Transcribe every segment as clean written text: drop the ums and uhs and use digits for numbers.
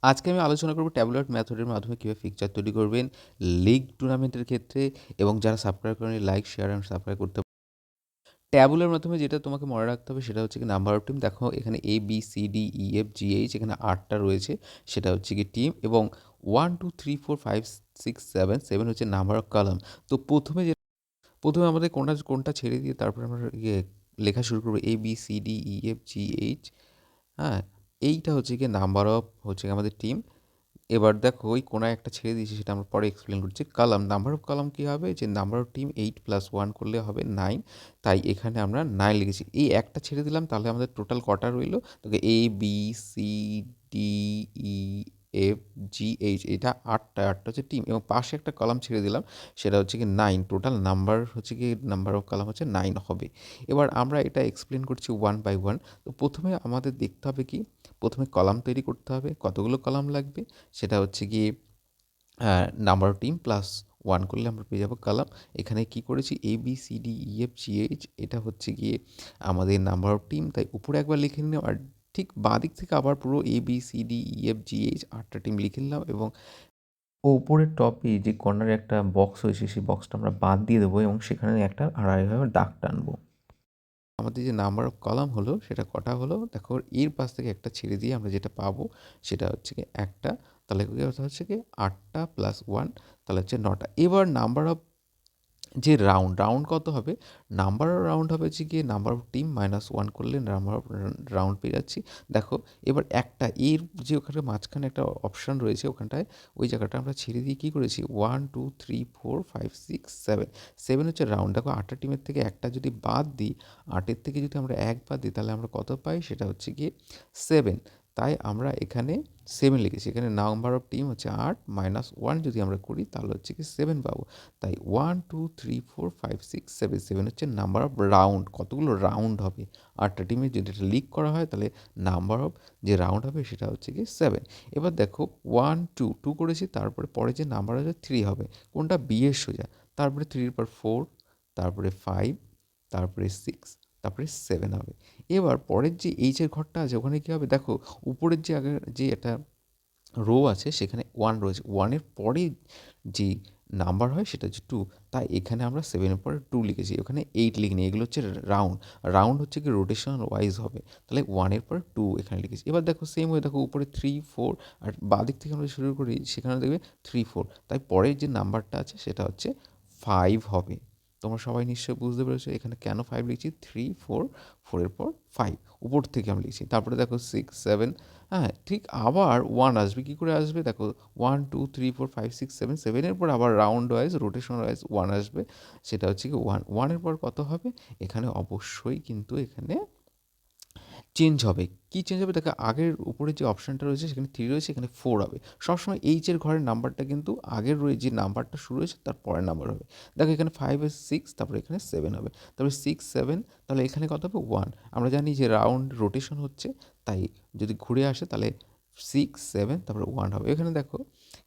আজকে আমি আলোচনা করব ট্যাবুলার মেথডের মাধ্যমে কীভাবে ফিকচার তৈরি করবেন লিগ টুর্নামেন্টের ক্ষেত্রে এবং যারা সাবস্ক্রাইব করেন লাইক শেয়ার অ্যান্ড সাবস্ক্রাইব করতে ট্যাবুলার মাধ্যমে যেটা তোমাকে মনে রাখতে হবে সেটা হচ্ছে কি নাম্বার অফ টিম। দেখো এখানে ABCDEFGH এখানে 8টা রয়েছে, সেটা হচ্ছে কি টিম, এবং 1 2 3 4 5 6 7 হচ্ছে নাম্বার অফ কলাম। তো প্রথমে আমাদের কোনটা কোনটা ছেড়ে দিয়ে তারপরে আমরা লেখা শুরু করবো ABCDEFGH। হ্যাঁ, এইটা হচ্ছে কি নাম্বার অফ হচ্ছে আমাদের টিম। এবার দেখো ওই কোনায় একটা ছেড়ে দিয়েছি, সেটা আমরা পরে এক্সপ্লেন করছি। কলাম, নাম্বার অফ কলাম কী হবে, যে নাম্বার অফ টিম 8 + 1 করলে হবে 9, তাই এখানে আমরা 9 লিখেছি। এই একটা ছেড়ে দিলাম, তাহলে আমাদের টোটাল কটা রইলো? তোকে ABCDEFGH, এটা 8টা হচ্ছে টিম, এবং পাশে একটা কলাম ছেড়ে দিলাম, সেটা হচ্ছে কি 9। টোটাল নাম্বার হচ্ছে কি নাম্বার অফ কলাম হচ্ছে 9 হবে। এবার আমরা এটা এক্সপ্লেন করছি 1 বাই 1। তো প্রথমে আমাদের দেখতে হবে কি, প্রথমে কলাম তৈরি করতে হবে। কতগুলো কলাম লাগবে, সেটা হচ্ছে গিয়ে নাম্বার অফ টিম +1 করলে আমরা পেয়ে যাবো কলাম। এখানে কি করেছি, ABCDEFGH, এটা হচ্ছে গিয়ে আমাদের নাম্বার অফ টিম, তাই উপরে একবার লিখে নিলাম, আর ঠিক বাঁ দিক থেকে আবার পুরো ABCDEFGH 8টা টিম লিখে নিলাম, এবং উপরের টপে যে কর্নারে একটা বক্স হয়েছে সেই বক্সটা আমরা বাদ দিয়ে দেবো, এবং সেখানে একটা আড়াইভাবে দাগ টানবো। আমাদের যে নাম্বার অফ কলাম হলো সেটা কটা হলো, দেখো এর পাশ থেকে একটা ছেড়ে দিয়ে আমরা যেটা পাবো সেটা হচ্ছে কি একটা, তাহলে হচ্ছে কি 8টা + 1, তাহলে হচ্ছে 9টা। এবার নাম্বার অফ যে রাউন্ড কত হবে, নাম্বার অফ রাউন্ড হবে হচ্ছে গিয়ে নাম্বার অফ টিম -1 করলে নাম্বার অফ রাউন্ড পেয়ে যাচ্ছি। দেখো এবার একটা এর যে ওখানে মাঝখানে একটা অপশান রয়েছে, ওখানটায় ওই জায়গাটা আমরা ছেড়ে দিয়ে কী করেছি, 1 2 3 4 5 6 7, 7 হচ্ছে রাউন্ড। দেখো 8টা টিমের থেকে একটা যদি বাদ দিই, 8-এর থেকে যদি আমরা 1 বাদ দিই, তাহলে আমরা কত পাই, সেটা হচ্ছে গিয়ে 7। তাই আমরা এখানে 7 লিখেছি। এখানে নাম্বার অফ টিম হচ্ছে 8 -1 যদি আমরা করি তাহলে হচ্ছে কি 7 পাবো। তাই 1 2 3 4 5 6 7, 7 হচ্ছে নাম্বার অফ রাউন্ড, কতগুলো রাউন্ড হবে 8টা টিমে। যদি এটা লিক করা হয় তাহলে নাম্বার অফ যে রাউন্ড হবে সেটা হচ্ছে কি 7। এবার দেখো 1 2 করেছি, তারপরে পরে যে নাম্বার আছে 3 হবে, কোনটা বি এর সোজা। তারপরে 3 এর পর 4, তারপরে 5, তারপরে 6, তারপরে 7 হবে। এবার পরের যে এইচের ঘরটা আছে ওখানে কী হবে, দেখো উপরের যে আগের যে একটা রো আছে সেখানে 1 রয়েছে, 1-এর পরে যে নাম্বার হয় সেটা হচ্ছে 2, তাই এখানে আমরা 7-এর পরে 2 লিখেছি, ওখানে 8 লিখিনি। এগুলো হচ্ছে রাউন্ড, রাউন্ড হচ্ছে কি রোটেশনাল ওয়াইজ হবে, তাহলে 1-এর পরে 2 এখানে লিখেছি। এবার দেখো সেম হয়ে, দেখো উপরে 3 4, আর বাঁদিক থেকে আমরা শুরু করি, সেখানে দেখবে 3 4, তাই পরের যে নাম্বারটা আছে সেটা হচ্ছে 5 হবে। তোমরা সবাই নিশ্চয়ই বুঝতে পেরেছো এখানে কেন 5 লিখছি, 3 4, 4-এর পর 5, উপর থেকে আমরা লিখছি। তারপরে দেখো 6 7, হ্যাঁ ঠিক আবার 1 আসবে, কী করে আসবে, দেখো 1 2 3 4 5 6 7, 7-এর পর আবার রাউন্ড ওয়াইজ রোটেশন ওয়াইজ 1 আসবে, সেটা হচ্ছে কি 1, 1-এর পর কত হবে, এখানে অবশ্যই কিন্তু এখানে চেঞ্জ হবে। কী চেঞ্জ হবে, দেখো আগের উপরে যে অপশানটা রয়েছে সেখানে 3 রয়েছে, এখানে 4 হবে। সবসময় এইচের ঘরের নাম্বারটা কিন্তু আগের যে নাম্বারটা শুরু হয়েছে তার পরের নাম্বার হবে। দেখো এখানে 5 এর 6, তারপরে এখানে 7 হবে, তারপরে 6 7, তাহলে এখানে কত হবে 1। আমরা জানি যে রাউন্ড রোটেশন হচ্ছে, তাই যদি ঘুরে আসে তাহলে 6 7, তারপরে 1 হবে। এখানে দেখো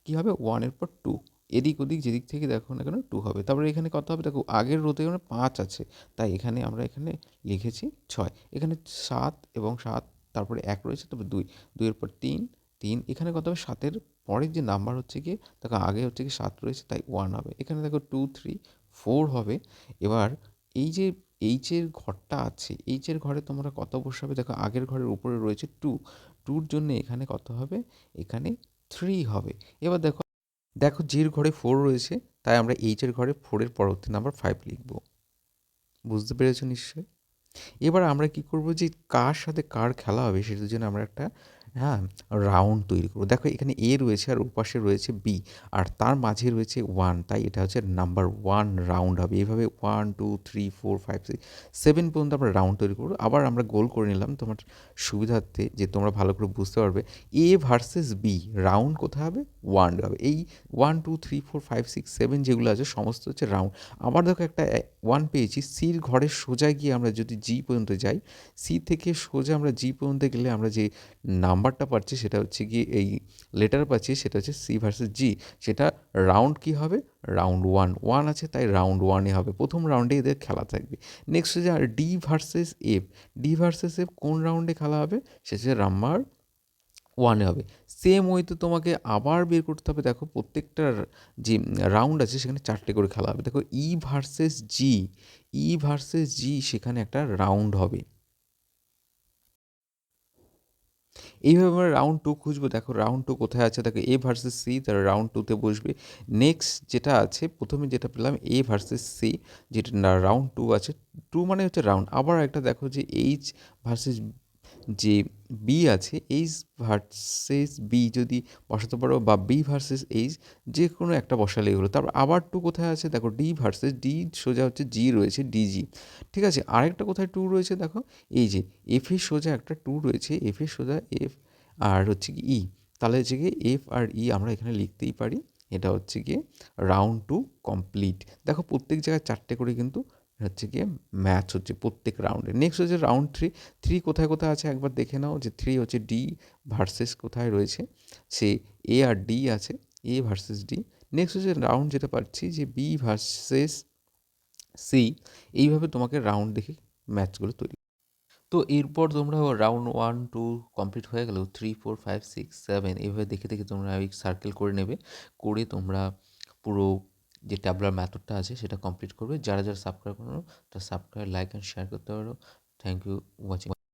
কী হবে, 1-এর পর 2, এদিক ওদিক যেদিক থেকে দেখো না কেন 2 হবে। তারপরে এখানে কত হবে, দেখো আগের রোতে এখানে 5 আছে, তাই এখানে আমরা এখানে লিখেছি 6। এখানে 7 এবং 7, তারপরে 1 রয়েছে, তারপর 2, 2-এর পর 3 3, এখানে কত হবে, 7-এর পরের যে নাম্বার হচ্ছে গিয়ে, দেখো আগে হচ্ছে কি 7 রয়েছে, তাই 1 হবে। এখানে দেখো 2 3 4 হবে। এবার এই যে এইচের ঘরটা আছে, এইচের ঘরে তোমরা কত বসাবে, দেখো আগের ঘরের উপরে রয়েছে 2, 2-র জন্য এখানে কত হবে, এখানে 3 হবে। এবার দেখো দেখো যের ঘরে 4 রয়েছে, তাই আমরা এইচের ঘরে 4-এর পরবর্তী নাম্বার 5 লিখব। বুঝতে পেরেছো নিশ্চয়ই? এবার আমরা কি করব, যে কার সাথে কার খেলা হবে সেটার জন্য আমরা একটা হ্যাঁ রাউন্ড তৈরি করবো। দেখো এখানে এ রয়েছে আর ওপাশে রয়েছে বি, আর তার মাঝে রয়েছে 1, তাই এটা হচ্ছে নাম্বার 1 রাউন্ড হবে। এইভাবে 1 2 3 4 5 6 7 পর্যন্ত আমরা রাউন্ড তৈরি করবো। আবার আমরা গোল করে নিলাম তোমার সুবিধার্থে, যে তোমরা ভালো করে বুঝতে পারবে। এ ভার্সেস বি, রাউন্ড কোথায় হবে, 1 হবে। এই 1 2 3 4 5 6 7 যেগুলো আছে সমস্ত হচ্ছে রাউন্ড। আবার দেখো একটা 1 পেয়েছি, সির ঘরের সোজা গিয়ে আমরা যদি জি পর্যন্ত যাই, সি থেকে সোজা আমরা জি পর্যন্ত গেলে আমরা যে নাম্বারটা পাচ্ছি সেটা হচ্ছে গিয়ে এই লেটার পাচ্ছি, সেটা হচ্ছে সি ভার্সেস জি, সেটা রাউন্ড কি হবে, রাউন্ড 1 1 আছে, তাই রাউন্ড 1-এ হবে। প্রথম রাউন্ডে এদের খেলা থাকবে। নেক্সট হচ্ছে আর D versus F, D versus F কোন রাউন্ডে খেলা হবে, সেটা হচ্ছে নাম্বার ওয়ানে হবে। সেম ওয়েতে তোমাকে আবার বের করতে হবে, দেখো প্রত্যেকটার যে রাউন্ড আছে সেখানে 4টে করে খেলা হবে। দেখো ই ভার্সেস জি, ই ভার্সেস জি সেখানে একটা রাউন্ড হবে। এইভাবে আমরা রাউন্ড টু খুঁজবো। দেখো রাউন্ড টু কোথায় আছে, দেখো এ ভার্সেস সি, তার রাউন্ড টুতে বসবে। নেক্সট যেটা আছে, প্রথমে যেটা পেলাম এ ভার্সেস সি, যেটা না রাউন্ড টু আছে, টু মানে হচ্ছে রাউন্ড। আবার একটা দেখো যে এইচ ভার্সেস যে বি আছে, এইচ ভার্সেস বি যদি বসাতে পারো, বা বি ভার্সেস এইচ, যে কোনো একটা বসালেই হলো। তারপর আবার টু কোথায় আছে, দেখো ডি ভার্সেস ডি, সোজা হচ্ছে জি রয়েছে, ডিজি। ঠিক আছে, আরেকটা কোথায় টু রয়েছে, দেখো এই যে এফ এর সোজা একটা টু রয়েছে, এফ এর সোজা এফ, আর হচ্ছে কি ই। তাহলে হচ্ছে গিয়ে এফ আর ই আমরা এখানে লিখতেই পারি। এটা হচ্ছে গিয়ে রাউন্ড টু কমপ্লিট। দেখো প্রত্যেক জায়গায় 4টে করে কিন্তু হচ্ছে গিয়ে ম্যাচ হচ্ছে প্রত্যেক রাউন্ডে। নেক্সট হচ্ছে রাউন্ড থ্রি। থ্রি কোথায় কোথায় আছে একবার দেখে নাও, যে থ্রি হচ্ছে ডি ভার্সেস কোথায় রয়েছে, সে এ আর ডি আছে, এ ভার্সেস ডি। নেক্সট হচ্ছে রাউন্ড যেটা পাচ্ছি যে বি ভার্সেস সি। এইভাবে তোমাকে রাউন্ড দেখে ম্যাচগুলো তৈরি। তো এরপর তোমরা রাউন্ড ওয়ান টু কমপ্লিট হয়ে গেল, three four five six seven এইভাবে দেখে দেখে তোমরা ওই সার্কেল করে নেবে। করে তোমরা পুরো যে ট্যাবলার ম্যাথডটা আছে সেটা কমপ্লিট করবে। যারা যারা সাবস্ক্রাইব করো, তারা সাবস্ক্রাইব, লাইক অ্যান্ড শেয়ার করতে পারো। Thank you watching.